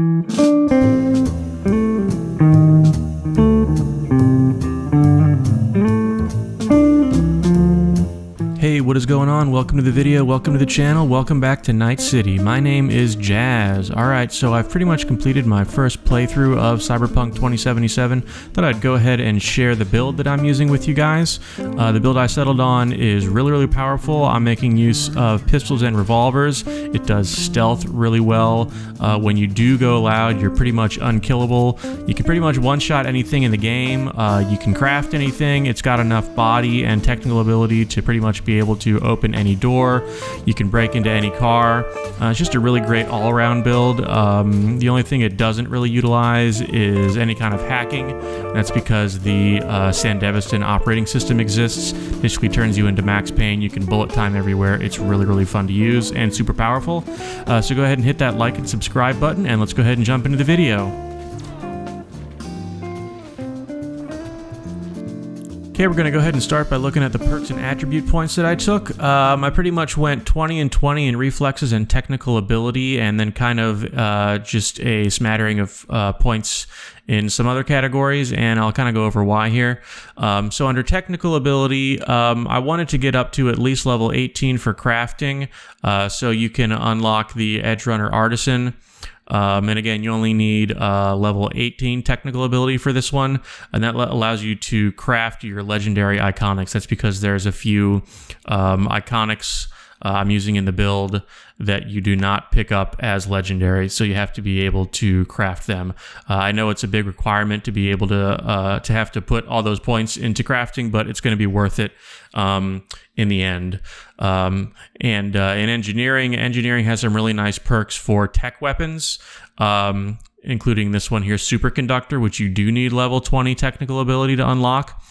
Hey, what is going on? Welcome to the video, welcome to the channel, welcome back to Night City. My name is Jazz. Alright, so I've pretty much completed my first playthrough of Cyberpunk 2077. Thought I'd go ahead and share the build that I'm using with you guys. The build I settled on is really powerful. I'm making use of pistols and revolvers. It does stealth really well. When you do go loud, you're pretty much unkillable. You can pretty much one-shot anything in the game. You can craft anything. It's got enough body and technical ability to pretty much be able to open any door. You can break into any car. It's just a really great all-around build. The only thing it doesn't really utilize is any kind of hacking. That's because the Sandevistan operating system exists. Basically turns you into Max Payne. You can bullet time everywhere. It's really fun to use and super powerful. So go ahead and hit that like and subscribe button, and let's go ahead and jump into the video. Okay, we're going to go ahead and start by looking at the perks and attribute points that I took. I pretty much went 20 and 20 in reflexes and technical ability, and then kind of just a smattering of points in some other categories, and I'll kind of go over why here. So under technical ability, I wanted to get up to at least level 18 for crafting, so you can unlock the Edge Runner Artisan. And again, you only need level 18 technical ability for this one, and that allows you to craft your legendary iconics. That's because there's a few iconics I'm using in the build that you do not pick up as legendary, so you have to be able to craft them. I know it's a big requirement to be able to have to put all those points into crafting, but it's going to be worth it in the end. In engineering has some really nice perks for tech weapons, including this one here, Superconductor, which you do need level 20 technical ability to unlock.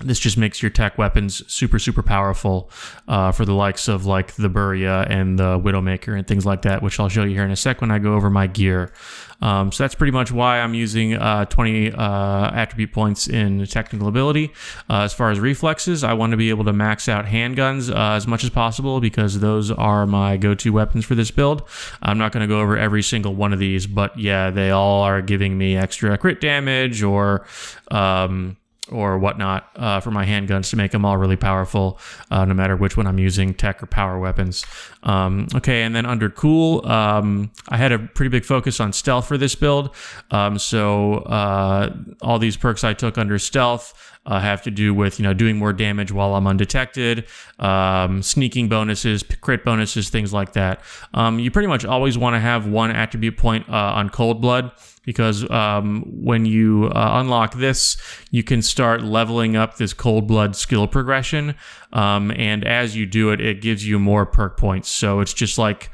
This just makes your tech weapons super powerful for the likes of like the Buria and the Widowmaker and things like that, which I'll show you here in a sec when I go over my gear. So that's pretty much why I'm using 20 attribute points in technical ability. As far as reflexes, I want to be able to max out handguns as much as possible because those are my go-to weapons for this build. I'm not going to go over every single one of these, but yeah, they all are giving me extra crit damage or whatnot for my handguns to make them all really powerful, no matter which one I'm using, tech or power weapons. Okay, and then under cool, I had a pretty big focus on stealth for this build. So all these perks I took under stealth have to do with, doing more damage while I'm undetected, sneaking bonuses, crit bonuses, things like that. You pretty much always want to have one attribute point on Cold Blood, because when you unlock this, you can start leveling up this Cold Blood skill progression, and as you do it, it gives you more perk points. So it's just like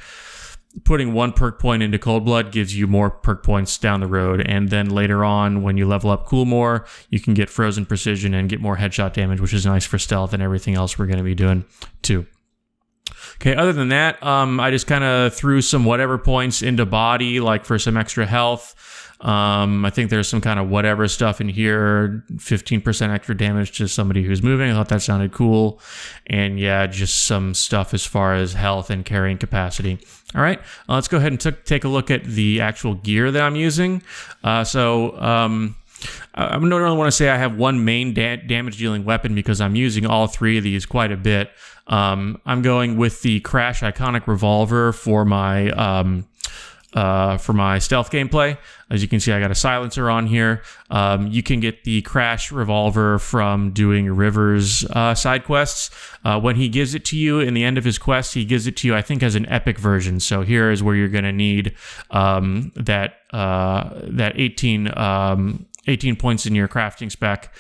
putting one perk point into Cold Blood gives you more perk points down the road, and then later on, when you level up Cool more, you can get Frozen Precision and get more headshot damage, which is nice for stealth and everything else we're going to be doing too. Okay, other than that, I just kind of threw some whatever points into body, like for some extra health. I think there's some kind of whatever stuff in here, 15% extra damage to somebody who's moving. I thought that sounded cool. And yeah, just some stuff as far as health and carrying capacity. All right, let's go ahead and take a look at the actual gear that I'm using. I don't really want to say I have one main damage dealing weapon because I'm using all three of these quite a bit. I'm going with the Crash Iconic Revolver for my stealth gameplay. As you can see, I got a silencer on here. You can get the Crash Revolver from doing Rivers side quests. When he gives it to you in the end of his quest, he gives it to you, I think, as an epic version. So here is where you're going to need that 18 points in your crafting spec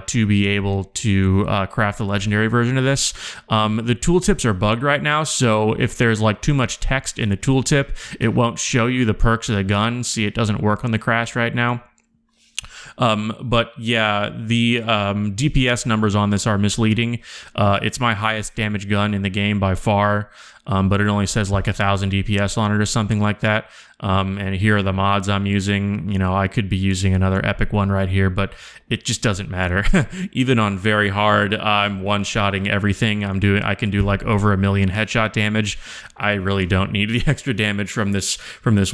to be able to craft the legendary version of this. The tooltips are bugged right now, so if there's like too much text in the tooltip, it won't show you the perks of the gun. See, it doesn't work on the Crash right now. But yeah, the DPS numbers on this are misleading. It's my highest damage gun in the game by far. but it only says like 1,000 DPS on it or something like that. And here are the mods I'm using. I could be using another epic one right here, but it just doesn't matter. Even on very hard, I'm one-shotting everything I'm doing. I can do like over 1 million headshot damage. I really don't need the extra damage from this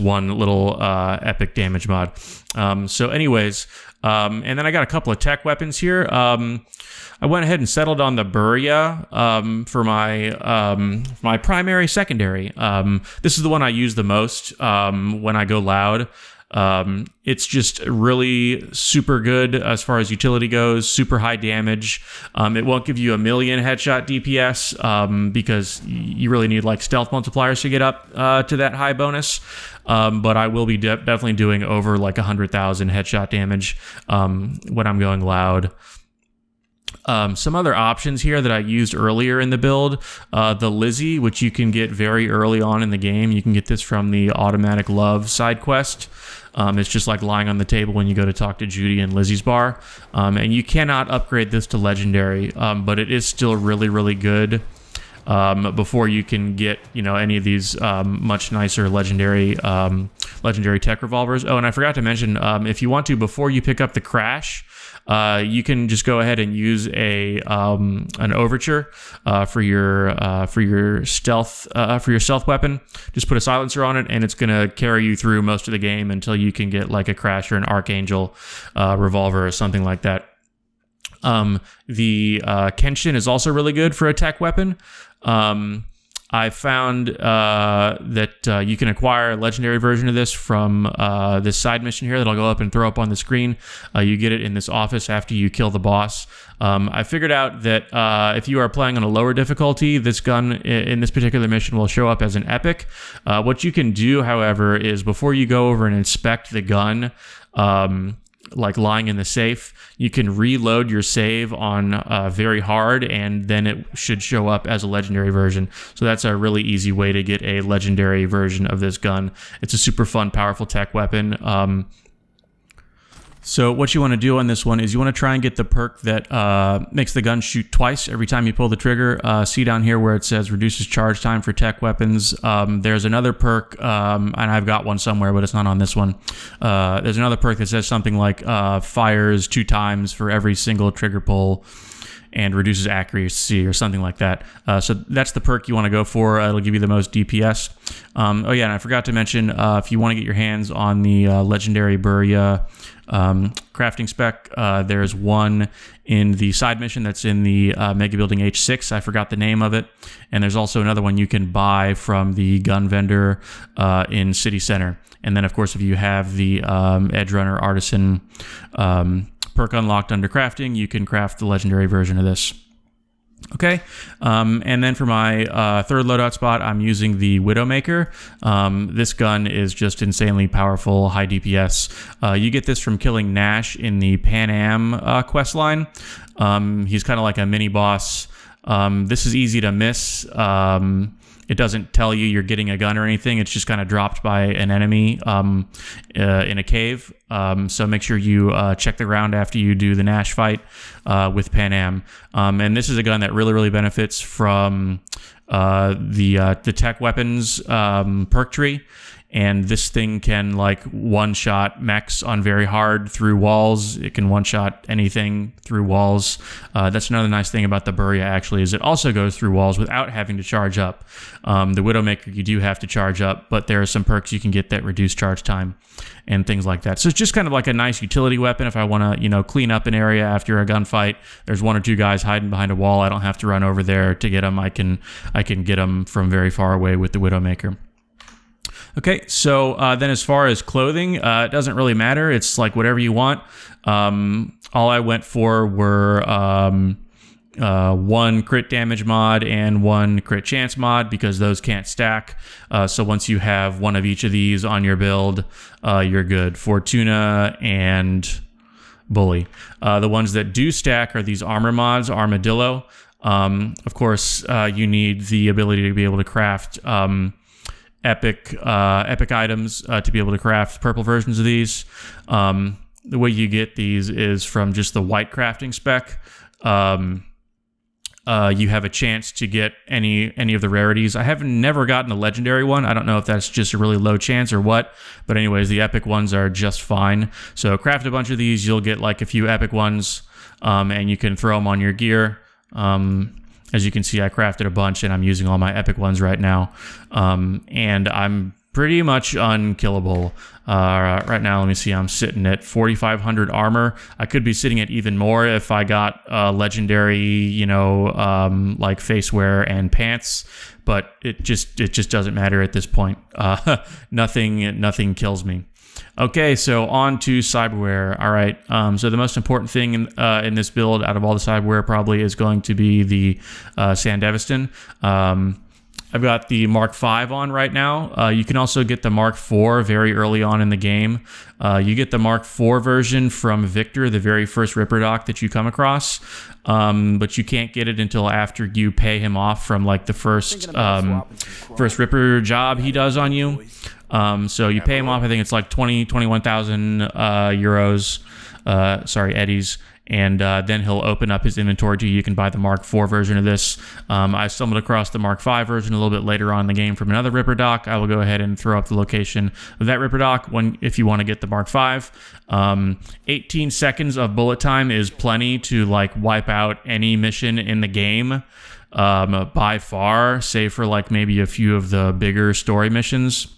one little epic damage mod. So anyways, and then I got a couple of tech weapons here. I went ahead and settled on the Buria for my primary secondary. This is the one I use the most when I go loud. It's just really super good as far as utility goes, super high damage. It won't give you 1 million headshot DPS because you really need like stealth multipliers to get up to that high bonus. But I will be definitely doing over like 100,000 headshot damage when I'm going loud. Some other options here that I used earlier in the build, the Lizzie, which you can get very early on in the game. You can get this from the Automatic Love side quest. It's just like lying on the table when you go to talk to Judy in Lizzie's bar. And you cannot upgrade this to Legendary, but it is still really, really good before you can get, any of these much nicer legendary tech revolvers. Oh, and I forgot to mention, if you want to, before you pick up the Crash, you can just go ahead and use an overture for your stealth weapon. Just put a silencer on it, and it's gonna carry you through most of the game until you can get like a Crash or an Archangel revolver or something like that. The Kenshin is also really good for a tech weapon. I found that you can acquire a legendary version of this from this side mission here that I'll go up and throw up on the screen. You get it in this office after you kill the boss. I figured out that if you are playing on a lower difficulty, this gun in this particular mission will show up as an epic. What you can do, however, is before you go over and inspect the gun, like lying in the safe, you can reload your save on very hard, and then it should show up as a legendary version. So that's a really easy way to get a legendary version of this gun. It's a super fun, powerful tech weapon. So what you want to do on this one is you want to try and get the perk that makes the gun shoot twice every time you pull the trigger. See down here where it says reduces charge time for tech weapons. There's another perk, and I've got one somewhere, but it's not on this one. There's another perk that says something like fires 2 times for every single trigger pull and reduces accuracy or something like that. So that's the perk you want to go for. It'll give you the most DPS. Oh yeah, and I forgot to mention, if you want to get your hands on the legendary Buria crafting spec, there's one in the side mission that's in the Mega Building H6. I forgot the name of it. And there's also another one you can buy from the gun vendor in City Center. And then, of course, if you have the Edge Runner Artisan perk unlocked under crafting, you can craft the legendary version of this. Okay, and then for my third loadout spot, I'm using the Widowmaker. This gun is just insanely powerful, high DPS. You get this from killing Nash in the Pan Am quest line. He's kind of like a mini boss. This is easy to miss. It doesn't tell you you're getting a gun or anything. It's just kind of dropped by an enemy in a cave. So make sure you check the ground after you do the Nash fight with Pan Am. And this is a gun that really, really benefits from the tech weapons perk tree. And this thing can like one-shot mechs on very hard through walls. It can one-shot anything through walls. That's another nice thing about the Buria, actually, is it also goes through walls without having to charge up. The Widowmaker, you do have to charge up, but there are some perks you can get that reduce charge time and things like that. So it's just kind of like a nice utility weapon if I want to, clean up an area after a gunfight. There's 1 or 2 guys hiding behind a wall. I don't have to run over there to get them. I can get them from very far away with the Widowmaker. Okay, so then as far as clothing, it doesn't really matter. It's like whatever you want. All I went for were 1 crit damage mod and 1 crit chance mod because those can't stack. So once you have 1 of each of these on your build, you're good. Fortuna and Bully. The ones that do stack are these armor mods, Armadillo. Of course, you need the ability to be able to craft epic items to be able to craft purple versions of these. The way you get these is from just the white crafting spec. you have a chance to get any of the rarities. I have never gotten a legendary one. I don't know if that's just a really low chance or what, but anyways, the epic ones are just fine. So craft a bunch of these, you'll get like a few epic ones, and you can throw them on your gear. As you can see, I crafted a bunch, and I'm using all my epic ones right now, and I'm pretty much unkillable. Right now, let me see, I'm sitting at 4,500 armor. I could be sitting at even more if I got legendary, like faceware and pants, but it just doesn't matter at this point. Nothing kills me. Okay, so on to Cyberware. All right, so the most important thing in this build out of all the Cyberware probably is going to be the Sandevistan. I've got the Mark V on right now. You can also get the Mark IV very early on in the game. You get the Mark IV version from Victor, the very first Ripper doc that you come across, but you can't get it until after you pay him off from like the first Ripper job he does on you. So you pay him off, I think it's like 21,000 euros, eddies. And then he'll open up his inventory to you. You can buy the Mark IV version of this. I stumbled across the Mark V version a little bit later on in the game from another Ripper doc. I will go ahead and throw up the location of that Ripper doc if you want to get the Mark V. 18 seconds of bullet time is plenty to like wipe out any mission in the game by far, save for like maybe a few of the bigger story missions.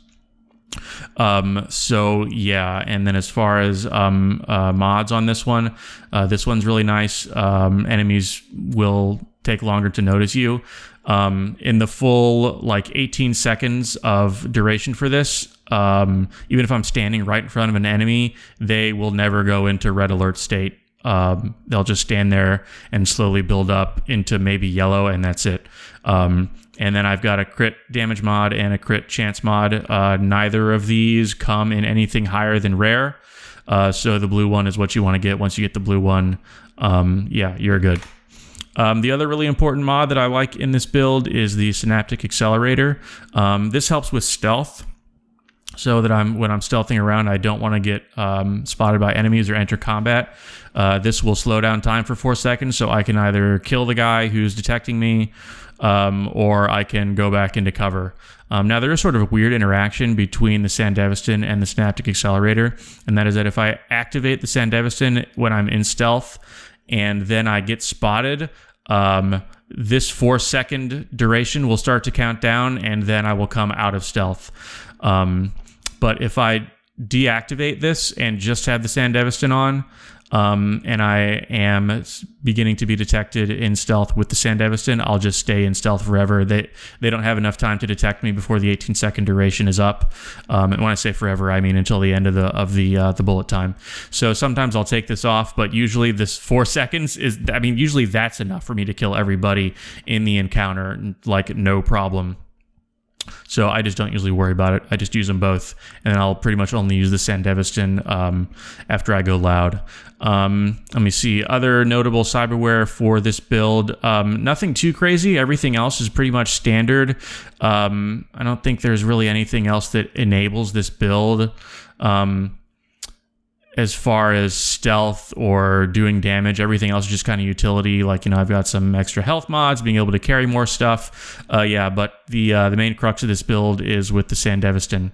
So yeah, and then as far as mods on this one's really nice. Enemies will take longer to notice you. In the full like 18 seconds of duration for this, even if I'm standing right in front of an enemy, they will never go into red alert state. They'll just stand there and slowly build up into maybe yellow, and that's it. And then I've got a crit damage mod and a crit chance mod. Neither of these come in anything higher than rare. So the blue one is what you want to get. Once you get the blue one, yeah, you're good. The other really important mod that I like in this build is the Synaptic Accelerator. This helps with stealth, so that when I'm stealthing around, I don't want to get spotted by enemies or enter combat. This will slow down time for 4 seconds, so I can either kill the guy who's detecting me, or I can go back into cover. Now, there is sort of a weird interaction between the Sandevistan and the Synaptic Accelerator, and that is that if I activate the Sandevistan when I'm in stealth, and then I get spotted, this 4 second duration will start to count down, and then I will come out of stealth. But if I deactivate this and just have the Sandevistan on, and I am beginning to be detected in stealth with the Sandevistan, I'll just stay in stealth forever. They don't have enough time to detect me before the 18-second duration is up. And when I say forever, I mean until the end of the bullet time. So sometimes I'll take this off, but usually this 4 seconds usually that's enough for me to kill everybody in the encounter, like no problem. So I just don't usually worry about it. I just use them both, and then I'll pretty much only use the Sandevistan after I go loud. Let me see. Other notable cyberware for this build. Nothing too crazy. Everything else is pretty much standard. I don't think there's really anything else that enables this build. As far as stealth or doing damage, everything else is just kind of utility. Like, I've got some extra health mods, being able to carry more stuff. Yeah, but the main crux of this build is with the Sandevistan.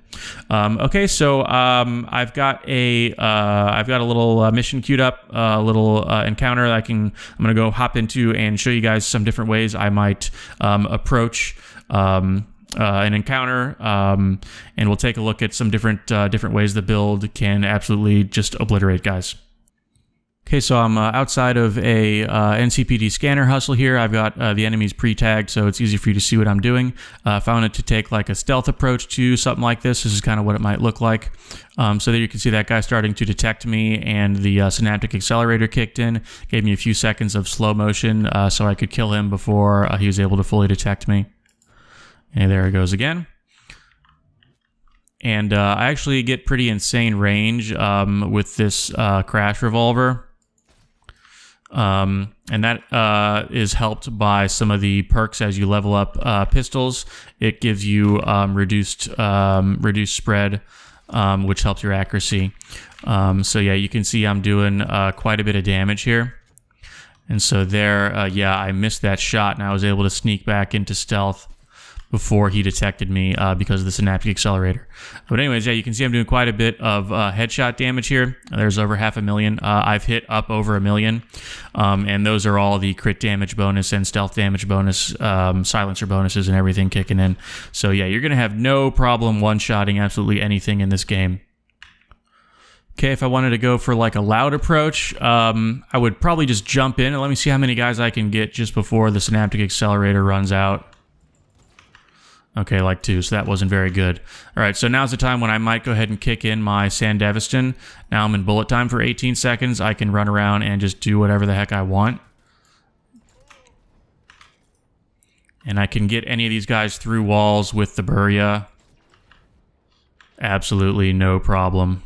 Okay, so I've got a little mission queued up, a little encounter that I'm gonna go hop into and show you guys some different ways I might approach an encounter, and we'll take a look at some different ways the build can absolutely just obliterate guys. Okay, so I'm outside of a NCPD scanner hustle here. I've got the enemies pre-tagged, so it's easy for you to see what I'm doing. If I wanted to take like a stealth approach to something like this is kind of what it might look like. So there you can see that guy starting to detect me, and the Synaptic Accelerator kicked in, gave me a few seconds of slow motion so I could kill him before he was able to fully detect me. And there it goes again. And I actually get pretty insane range with this crash revolver. And that is helped by some of the perks as you level up pistols. It gives you reduced spread, which helps your accuracy. So yeah, you can see I'm doing quite a bit of damage here. And so there, yeah, I missed that shot, and I was able to sneak back into stealth before he detected me because of the synaptic accelerator. But anyways, yeah, you can see I'm doing quite a bit of headshot damage here. There's over 500,000. I've hit up over 1 million, and those are all the crit damage bonus and stealth damage bonus, silencer bonuses and everything kicking in. So yeah, you're going to have no problem one-shotting absolutely anything in this game. Okay, if I wanted to go for like a loud approach, I would probably just jump in and let me see how many guys I can get just before the synaptic accelerator runs out. Okay, like 2, so that wasn't very good. All right, so now's the time when I might go ahead and kick in my Sandevistan. Now I'm in bullet time for 18 seconds. I can run around and just do whatever the heck I want. And I can get any of these guys through walls with the Burya. Absolutely no problem.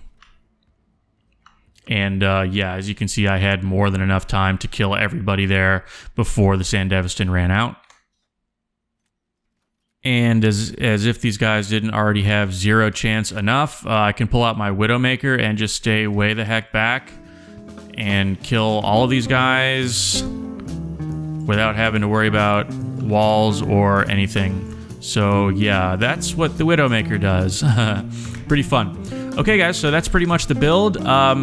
And yeah, as you can see, I had more than enough time to kill everybody there before the Sandevistan ran out. And as if these guys didn't already have 0 chance enough, I can pull out my Widowmaker and just stay way the heck back and kill all of these guys without having to worry about walls or anything. So yeah, that's what the Widowmaker does. Pretty fun. Okay guys, so that's pretty much the build.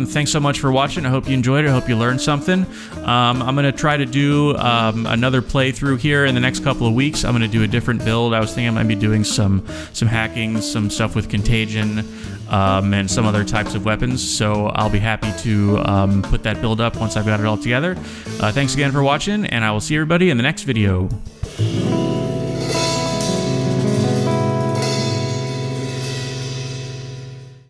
Thanks so much for watching. I hope you enjoyed it. I hope you learned something. I'm going to try to do another playthrough here in the next couple of weeks. I'm going to do a different build. I was thinking I might be doing some hacking, some stuff with contagion, and some other types of weapons. So I'll be happy to put that build up once I've got it all together. Thanks again for watching, and I will see everybody in the next video.